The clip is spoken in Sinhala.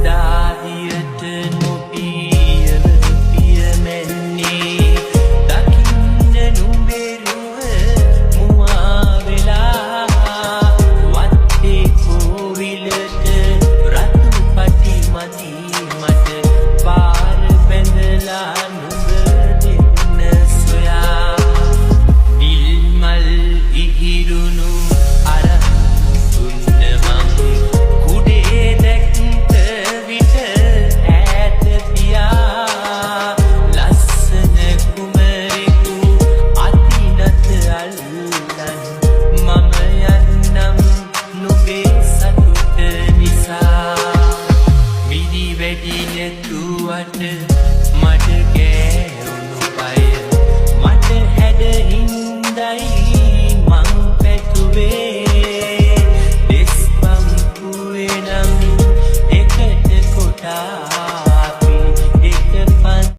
දාදියට නොපියව පියමැන්නේ දකින්න නුඹෙරුව මුවා වෙලා වත්තේ කෝවිලට රතු පටි මදි මට පාර බැඳලා නුඹ දෙන්න සොයා නිල්මල් ඉහිරුණු මට ගෑවුණු අය මට හැඩහින්දයි මං පැතුවේ දෙස් බම්පුවේ නම් එකට කොටා